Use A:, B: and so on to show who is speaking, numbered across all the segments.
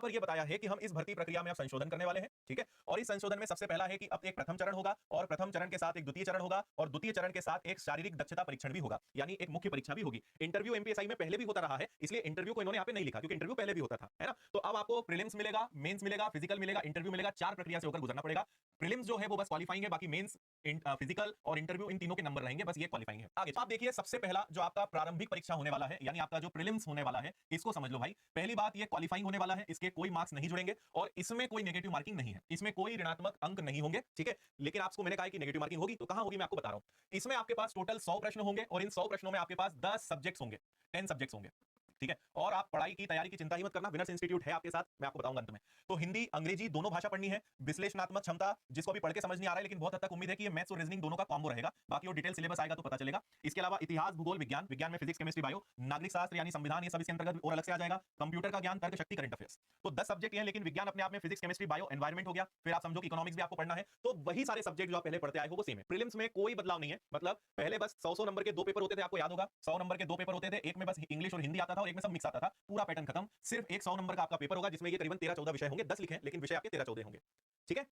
A: पर ये बताया है कि हम इस भर्ती प्रक्रिया में अब संशोधन करने वाले हैं, ठीक है। और इस संशोधन में सबसे पहला है कि अब एक प्रथम चरण होगा और प्रथम चरण के साथ एक द्वितीय चरण होगा और द्वितीय चरण के साथ एक शारीरिक दक्षता परीक्षण भी होगा, यानी एक मुख्य परीक्षा भी होगी। इंटरव्यू एमपीएसआई में पहले भी होता रहा है, इसलिए इंटरव्यू को इन्होंने यहाँ पे नहीं लिखा क्योंकि इंटरव्यू पहले भी होता था, है ना। तो अब आपको प्रीलिम्स मिलेगा, मेंस मिलेगा, फिजिकल मिलेगा, इंटरव्यू मिलेगा, 4 प्रक्रिया से होकर गुजरना पड़ेगा। प्रीलिम्स जो है वो बस क्वालिफाइंग है, बाकी मेंस, फिजिकल और इंटरव्यू इन तीनों के नंबर रहेंगे, बस ये क्वालिफाइंग है। आगे आप देखिए, सबसे पहला जो आपका प्रारंभिक परीक्षा होने वाला है, यानी आपका जो प्रीलिम्स होने वाला है, इसको समझ लो भाई। पहली बात, ये क्वालिफाइंग होने वाला है, इसके कोई मार्क्स नहीं जुड़ेंगे और इसमें कोई नेगेटिव मार्किंग नहीं है, इसमें कोई ऋणात्मक अंक नहीं होंगे, ठीक है। लेकिन आपको मैंने कहा कि नेगेटिव मार्किंग होगी, तो कहां होगी मैं आपको बता रहा हूं। इसमें आपके पास टोटल 100 प्रश्न होंगे और इन 100 प्रश्नों में आपके पास 10 सब्जेक्ट्स होंगे, 10 सब्जेक्ट्स होंगे, ठीक है। और आप पढ़ाई की तैयारी की चिंता ही मत करना, विनर्स इंस्टीट्यूट है आपके साथ, मैं आपको बताऊंगा अंत में। तो हिंदी अंग्रेजी दोनों भाषा पढ़नी है, विश्लेषणात्मक क्षमता जिसको भी पढ़ के समझ नहीं आ रहा है, लेकिन बहुत हद तक उम्मीद है कि ये मैथ्स और रीजनिंग दोनों का कॉम्बो रहेगा, बाकी और डिटेल सिलेबस आएगा तो पता चलेगा। इसके अलावा इतिहास, भूगोल, विज्ञान, विज्ञान में फिजिक्स, केमिस्ट्री, बायो, नागरिक शास्त्र यानी संविधान, ये सब इसके अंतर्गत और अलग से आ जाएगा। कंप्यूटर का ज्ञान, तर्क शक्ति, करंट अफेयर्स, तो 10 सब्जेक्ट हैं, लेकिन विज्ञान अपने आप में फिजिक्स, केमिस्ट्री, बायो, एनवायरमेंट हो गया। फिर आप समझो कि इकोनॉमिक्स भी आपको पढ़ना है, तो वही सारे सब्जेक्ट जो आप पहले पढ़ते आए हो वो सेम है। प्रीलिम्स में कोई बदलाव नहीं है, मतलब पहले बस 100 नंबर के 2 पेपर होते थे, आपको याद होगा 100 नंबर के 2 पेपर होते थे, एक में बस इंग्लिश और हिंदी आता था और एक में सब मिक्स आता था, पूरा पैटर्न खत्म। सिर्फ एक 100 नंबर का आपका पेपर होगा जिसमें ये करीबन 13-14 विषय होंगे, 10 लिखे हैं लेकिन विषय आपके 13-14 होंगे, ठीक है।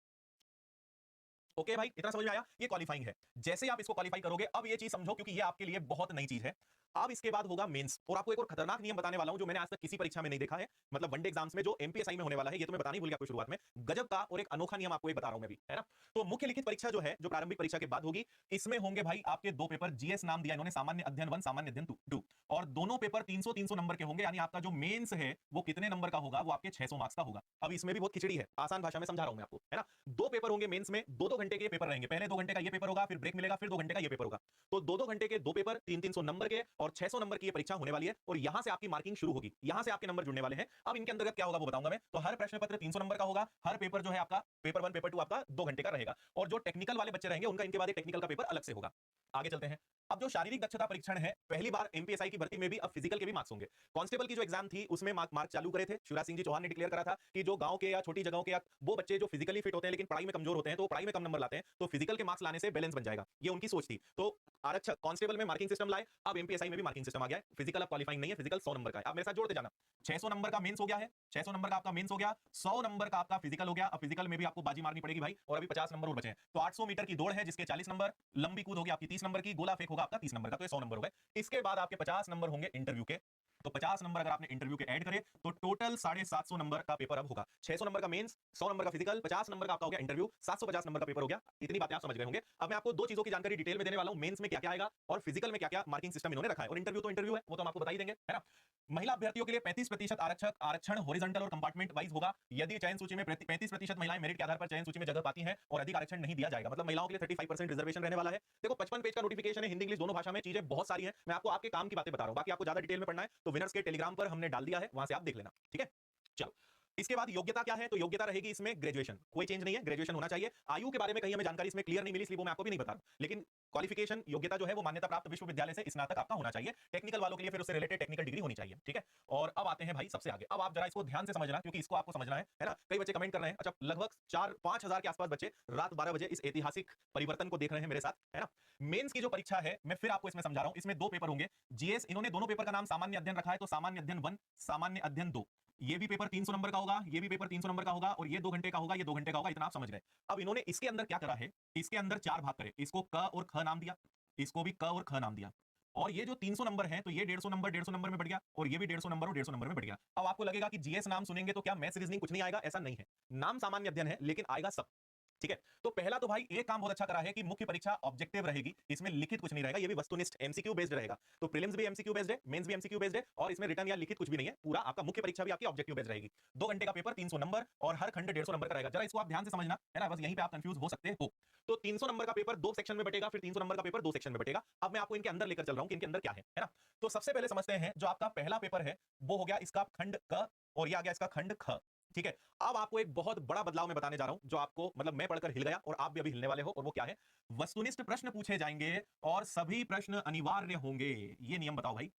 A: ओके भाई, इतना समझ में आया, ये क्वालिफाइंग है। जैसे ही आप इसको क्वालिफाई करोगे, अब ये चीज समझो क्योंकि ये आपके लिए बहुत नई चीज है। अब इसके बाद होगा मेंस, और आपको एक और खतरनाक नियम बताने वाला हूं जो मैंने आज तक किसी परीक्षा में नहीं देखा है, मतलब वनडे एग्जाम्स में जो एमपीएसआई में होने वाला है, ये तो मैं बताने ही भूल गया आपको शुरुआत में। गजब का और एक अनोखा नियम आपको एक बता रहा हूं मैं भी, है ना। तो मुख्य लिखित परीक्षा जो है, जो प्रारंभिक परीक्षा के बाद होगी, इसमें होंगे भाई आपके 2 पेपर, जीएस नाम दिया इन्होंने, सामान्य अध्ययन 1, सामान्य अध्ययन 2, और दोनों पेपर 300-300 नंबर के होंगे, यानी आपका जो मेंस है वो कितने नंबर का होगा, वो आपके 600 मार्क्स का होगा। अब इसमें भी बहुत खिचड़ी है, आसान भाषा में समझा रहा हूं मैं आपको, है ना। 2 पेपर होंगे मेंस में, 2-2 घंटे के पेपर रहेंगे, पहले 2 घंटे का ये पेपर होगा, फिर ब्रेक मिलेगा, फिर 2 घंटे का ये पेपर होगा। तो 2-2 घंटे के 2 पेपर, 300-300 नंबर के और 600 नंबर की ये परीक्षा होने वाली है, और यहां से आपकी मार्किंग शुरू होगी, यहां से आपके नंबर जुड़ने वाले हैं। अब इनके अंतर्गत क्या होगा वो बताऊंगा मैं। तो हर प्रश्न पत्र 300 नंबर का होगा, हर पेपर जो है आपका पेपर 1 पेपर 2 आपका 2 घंटे का रहेगा, और जो टेक्निकल वाले बच्चे रहेंगे उनका इनके बाद एक टेक्निकल का पेपर अलग से होगा। आगे चलते हैं। अब जो शारीरिक दक्षता परीक्षण है, पहली बार एमपीएसआई की भर्ती में भी अब फिजिकल के भी मार्क्स होंगे। कांस्टेबल की जो एग्जाम थी उसमें मार्क चालू करे थे, शिवराज सिंह जी चौहान ने डिक्लेयर करा था कि जो गांव के या छोटी जगहों के या वो बच्चे जो फिजिकली फिट होते हैं लेकिन पढ़ाई में कमजोर होते हैं, तो पढ़ाई में कम नंबर लाते हैं, तो फिजिकल के मार्क्स लाने से बैलेंस बन जाएगा, ये उनकी सोच थी। तो आरक्षक कांस्टेबल में मार्किंग सिस्टम लाए, अब एमपीएसआई में भी मार्किंग सिस्टम आ गया है। फिजिकल अब क्वालिफाइंग नहीं है, फिजिकल 100 नंबर का है। अब मेरे साथ जोड़ते जाना, 600 नंबर का मेंस हो गया है, 600 नंबर का आपका मेंस हो गया, 100 नंबर का आपका फिजिकल हो गया। अब फिजिकल में भी आपको बाजी मारनी पड़ेगी भाई, और अभी 50 नंबर और बचे हैं। तो 800 मीटर की दौड़ है जिसके 40 नंबर, लंबी कूद होगी आपकी 30 नंबर की, गोला फेंक होगा आपका 30 नंबर का, तो ये 100 नंबर हो गए। इसके बाद आपके 50 नंबर होंगे इंटरव्यू के, तो 50 नंबर अगर आपने इंटरव्यू के ऐड करे तो टोटल 750 नंबर का पेपर अब होगा। 600 नंबर का मेंस, 100 नंबर का फिजिकल, 50 नंबर का आपका हो गया इंटरव्यू, 750 नंबर का पेपर हो गया। इतनी बातें आप समझ गए होंगे। अब मैं आपको दो चीजों की जानकारी डिटेल में देने वाला हूं, मेंस में क्या क्या आएगा और फिजिकल में क्या क्या मार्किंग सिस्टम इन्होंने रखा है, और इंटरव्यू तो इंटरव्यू है, वो तो हम आपको बता ही देंगे, है ना। महिला अभ्यर्थियों के लिए 35% आरक्षक आरक्षण हॉरिजॉन्टल और कंपार्टमेंट वाइज होगा। यदि चयन सूची में 35% महिलाएं मेरिट के आधार पर चयन सूची में जगह पाती हैं और अधिक आरक्षण नहीं दिया जाएगा, मतलब महिलाओं के लिए 35% रिजर्वेशन रहने वाला है। देखो 55 पेज का नोटिफिकेशन है, हिंदी इंग्लिश दोनों भाषा में, चीजें बहुत सारी हैं, मैं आपको आपके काम की बातें बता रहा हूं, बाकी आपको ज्यादा डिटेल में पढ़ना है तो विनर्स के टेलीग्राम पर हमने डाल दिया है, वहां से आप देख लेना, ठीक है। चलो, इसके बाद योग्यता क्या है, तो योग्यता रहेगी इसमें ग्रेजुएशन, कोई चेंज नहीं है, ग्रेजुएशन होना चाहिए। आयु के बारे में कहीं हमें जानकारी इसमें क्लियर नहीं मिली, इसलिए वो मैं आपको भी नहीं बता रहा, लेकिन क्वालिफिकेशन योग्यता जो है वो मान्यता प्राप्त विश्वविद्यालय से स्नातक आपका होना चाहिए। टेक्निकल वालों के लिए फिर उससे रिलेटेड टेक्निकल डिग्री होनी चाहिए, ठीक है। और अब आते हैं भाई सबसे आगे, अब आप जरा इसको ध्यान से समझना क्योंकि इसको आपको समझना है ना। कई बच्चे कमेंट कर रहे हैं, अच्छा लगभग 4-5 हजार के आसपास बच्चे रात 12 बजे इस ऐतिहासिक परिवर्तन को देख रहे हैं मेरे साथ, है ना। मेंस की जो परीक्षा है मैं फिर आपको इसमें समझा रहा हूं, इसमें 2 पेपर होंगे। जीएस इन्होंने दोनों पेपर का नाम सामान्य अध्ययन रखा है, तो सामान्य अध्ययन 1, सामान्य अध्ययन 2, ये भी पेपर 300 नंबर का होगा, ये भी पेपर 300 नंबर का होगा, और ये 2 घंटे का होगा, ये 2 घंटे का होगा, इतना आप समझ गए। अब इन्होंने इसके अंदर क्या करा है, इसके अंदर 4 भाग करे, इसको क और ख नाम दिया, इसको भी क और ख नाम दिया, और ये जो 300 नंबर है तो ये 150 नंबर में बढ़ गया, और ये भी 150 नंबर और 150 नंबर में बढ़ गया। अब आपको लगेगा कि जीएस नाम सुनेंगे तो क्या मैथ्स रीजनिंग कुछ नहीं आएगा, ऐसा नहीं है। नाम सामान्य अध्ययन है लेकिन आएगा सब, ठीक है। तो पहला तो भाई एक काम बहुत अच्छा करा है कि मुख्य परीक्षा ऑब्जेक्टिव रहेगी, इसमें लिखित कुछ नहीं रहेगा, ये भी वस्तुनिष्ठ एमसीक्यू बेस्ड रहेगा। तो प्रीलिम्स भी एमसीक्यू बेस्ड है, मेंस भी एमसीक्यू बेस्ड है, और इसमें रिटर्न या लिखित कुछ भी नहीं है, पूरा आपका मुख्य परीक्षा भी आपकी ऑब्जेक्टिव बेस्ड रहेगी। 2 घंटे का पेपर 300 नंबर और हर खंड 150 नंबर का रहेगा, जरा इसको आप ध्यान से समझना, है ना, बस यहीं पे आप कंफ्यूज हो सकते हो। तो 300 नंबर का पेपर 2 सेक्शन में बटेगा, फिर 300 नंबर का पेपर 2 सेक्शन में बटेगा। अब मैं आपको इनके अंदर लेकर चल रहा हूं कि इनके अंदर क्या है ना। तो सबसे पहले समझते हैं, जो आपका पहला पेपर है वो हो गया इसका खंड क, और ये आ गया इसका खंड ख, ठीक है। अब आपको एक बहुत बड़ा बदलाव मैं बताने जा रहा हूं जो आपको मतलब मैं पढ़कर हिल गया और आप भी अभी हिलने वाले हो, और वो क्या है, वस्तुनिष्ठ प्रश्न पूछे जाएंगे और सभी प्रश्न अनिवार्य होंगे। ये नियम बताओ भाई,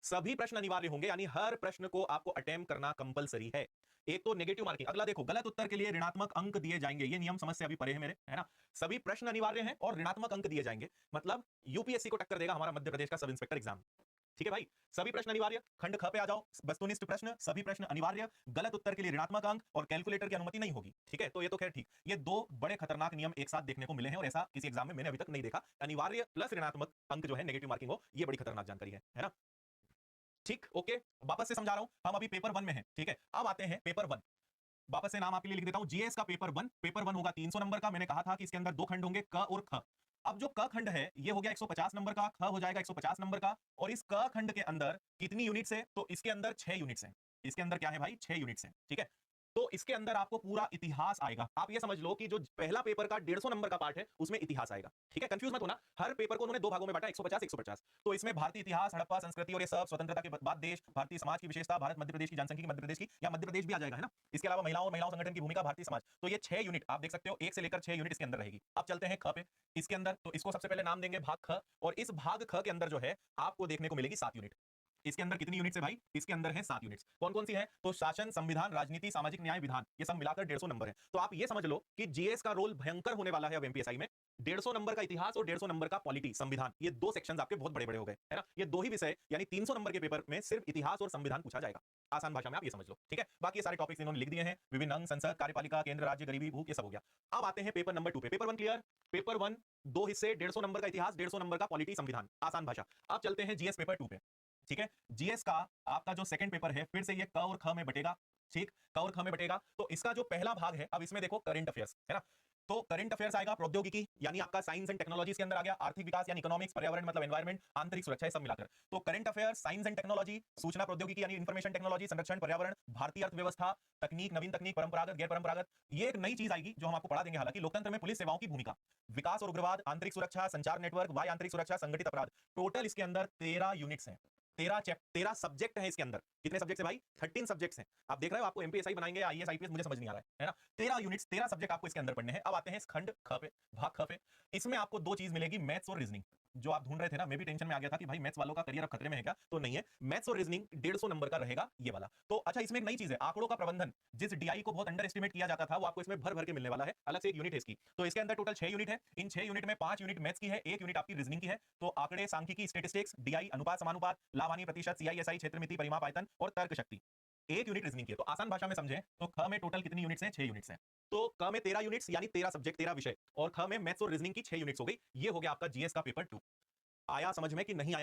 A: सभी प्रश्न अनिवार्य होंगे, यानी हर प्रश्न को आपको अटेम्प्ट करना कंपलसरी है। एक तो नेगेटिव मार्किंग, अगला देखो, गलत उत्तर के लिए ऋणात्मक अंक दिए जाएंगे, ये नियम समझ से अभी परे है मेरे, है ना। सभी प्रश्न अनिवार्य हैं और ऋणात्मक अंक दिए जाएंगे, मतलब यूपीएससी को टक्कर देगा हमारा मध्य प्रदेश का सब इंस्पेक्टर एग्जाम, ठीक है भाई, सभी प्रश्न अनिवार्य। खंड ख पे आ जाओ, वस्तुनिष्ठ प्रश्न, सभी प्रश्न अनिवार्य, गलत उत्तर के लिए ऋणात्मक अंक और कैलकुलेटर की अनुमति नहीं होगी। ठीक है, तो ये तो खैर ठीक, ये दो बड़े खतरनाक नियम एक साथ देखने को मिले हैं और ऐसा किसी एग्जाम में मैंने अभी तक नहीं देखा। अनिवार्य प्लस ऋणात्मक अंक जो है, नेगेटिव मार्किंग हो, ये बड़ी खतरनाक जानकारी है ना। ठीक, ओके, वापस से समझा रहा हूं, हम अभी पेपर 1 में हैं। ठीक है, अब आते हैं पेपर 1। वापस से नाम आपके लिए लिख देता हूं, जीएस का पेपर 1। पेपर 1 होगा 300 नंबर का। मैंने कहा था कि इसके अंदर दो खंड होंगे, क और ख। अब जो क खंड है ये हो गया 150 नंबर का, ख हो जाएगा 150 नंबर का। और इस क खंड के अंदर कितनी यूनिट्स है, तो इसके अंदर 6 यूनिट्स हैं। इसके अंदर क्या है भाई, 6 यूनिट्स हैं। ठीक है, तो इसके अंदर आपको पूरा इतिहास आएगा। आप ये समझ लो कि जो पहला पेपर का 150 नंबर का पार्ट है उसमें इतिहास आएगा। ठीक है, कंफ्यूज मत होना, हर पेपर को उन्होंने दो भागों में बांटा, 150 150। तो इसमें भारतीय इतिहास, हड़प्पा संस्कृति और ये सब, स्वतंत्रता के बाद देश, भारतीय समाज की विशेषता, भारत मध्य प्रदेश की जनसंख्या की, मध्य प्रदेश की, या मध्य प्रदेश भी आ जाएगा, है ना। इसके अलावा महिलाओं और महिलाओं संगठन की भूमिका, भारतीय समाज। तो ये 6 यूनिट आप देख सकते हो, 1 से लेकर 6 यूनिट इसके अंदर रहेगी। अब चलते हैं ख पे। इसके अंदर तो इसको सबसे पहले नाम देंगे भाग ख, और इस भाग ख के अंदर जो है आपको देखने को मिलेगी 7 यूनिट। इसके अंदर कितनी यूनिट्स है भाई, इसके अंदर है 7 यूनिट्स। कौन कौन सी है, तो शासन, संविधान, राजनीति, सामाजिक न्याय, विधान, ये सब मिलाकर 150 नंबर है। तो आप ये समझ लो कि जीएस का रोल भयंकर होने वाला है अब एमपीएसआई में। 150 नंबर का इतिहास और 150 नंबर का पॉलिटी, संविधान, ये दो सेक्शंस आपके बहुत बड़े बड़े हो गए, है ना। ये दो ही विषय, यानी 300 नंबर के पेपर में सिर्फ इतिहास और संविधान पूछा जाएगा। आसान भाषा में आप ये समझ लो। ठीक है, बाकी ये सारे टॉपिक्स इन्होंने लिख दिए हैं, विभिन्न अंग, संसद, कार्यपालिका, केंद्र, राज्य, गरीबी, भूख, ये सब हो गया। अब आते हैं पेपर नंबर 2 पे। Paper 1 clear. पेपर 1 दो हिस्से, 150 नंबर का इतिहास, 150 नंबर का पॉलिटी, संविधान, आसान भाषा। अब चलते हैं जीएस पेपर 2 पे। ठीक है, जीएस का आपका जो सेकंड पेपर है, फिर से ये क और ख में बटेगा। ठीक, क और ख में बटेगा। तो इसका जो पहला भाग है, अब इसमें देखो करंट अफेयर्स, है ना। तो करंट अफेयर्स आएगा, प्रौद्योगिकी यानी आपका साइंस एंड टेक्नोलॉजी के अंदर आ गया, आर्थिक विकास यानी इकोनॉमिक्स, पर्यावरण मतलब एनवायरमेंट, आंतरिक सुरक्षा, ये सब मिलाकर। तो current affairs, science and technology, सूचना प्रौद्योगिकी यानी इंफॉर्मेशन टेक्नोलॉजी, संरक्षण, पर्यावरण, भारतीय अर्थव्यवस्था, तकनीक, नवीन तकनीक, परंपरागत, गैर परंपरागत, ये एक नई चीज आएगी जो हम आपको पढ़ा देंगे। हालांकि लोकतंत्र में पुलिस सेवाओं की भूमिका, विकास और उग्रवाद, आंतरिक सुरक्षा, संचार नेटवर्क, वाय आंतरिक सुरक्षा, संगठित अपराध। टोटल इसके अंदर 13 यूनिट्स हैं, 13 सब्जेक्ट है इसके अंदर। कितने सब्जेक्ट है भाई, 13 सब्जेक्ट्स हैं। आप देख रहे हो, आपको एमपीएसआई बनाएंगे, आईएएस आईपीएस, मुझे समझ नहीं आ रहा है ना। 13 यूनिट्स, 13 सब्जेक्ट आपको इसके अंदर पढ़ने हैं। अब आते हैं इस खंड ख पे, भाग ख पे। इसमें आपको दो चीज मिलेगी, मैथ्स और रीजनिंग। जो आप ढूंढ रहे थे ना, मैं भी टेंशन में आ गया था कि भाई मैथ्स वालों का करियर अब खतरे में है क्या, तो नहीं है। मैथ्स और रीजनिंग 150 नंबर का रहेगा ये वाला। तो अच्छा, इसमें एक नई चीज है, आंकड़ों का प्रबंधन। जिस डीआई को बहुत अंडर एस्टिमेट किया जाता था, वो आपको इसमें भर भर के मिलने वाला है। अलग से एक यूनिट है इसकी। तो इसके अंदर टोटल 6 यूनिट है। इन 6 यूनिट में 5 यूनिट मैथ्स की है, 1 यूनिट आपकी रीजनिंग की है। तो आंकड़े, सांख्यिकी, स्टेटिस्टिक्स, डीआई, अनुपात, समानुपात, लाभ हानि प्रतिशत, सीआईएसआई, क्षेत्रमिति, परिमाप, आयतन और तर्क शक्ति, 1 यूनिट रीजनिंग की है। तो आसान भाषा में समझें तो ख में टोटल कितनी यूनिट्स हैं, 6 यूनिट्स हैं। तो क में 13 यूनिट्स यानी 13 सब्जेक्ट, 13 विषय, और ख में मैथ्स और रीजनिंग की 6 यूनिट्स हो गई। ये हो गया आपका जीएस का पेपर 2। आया समझ में कि नहीं आया?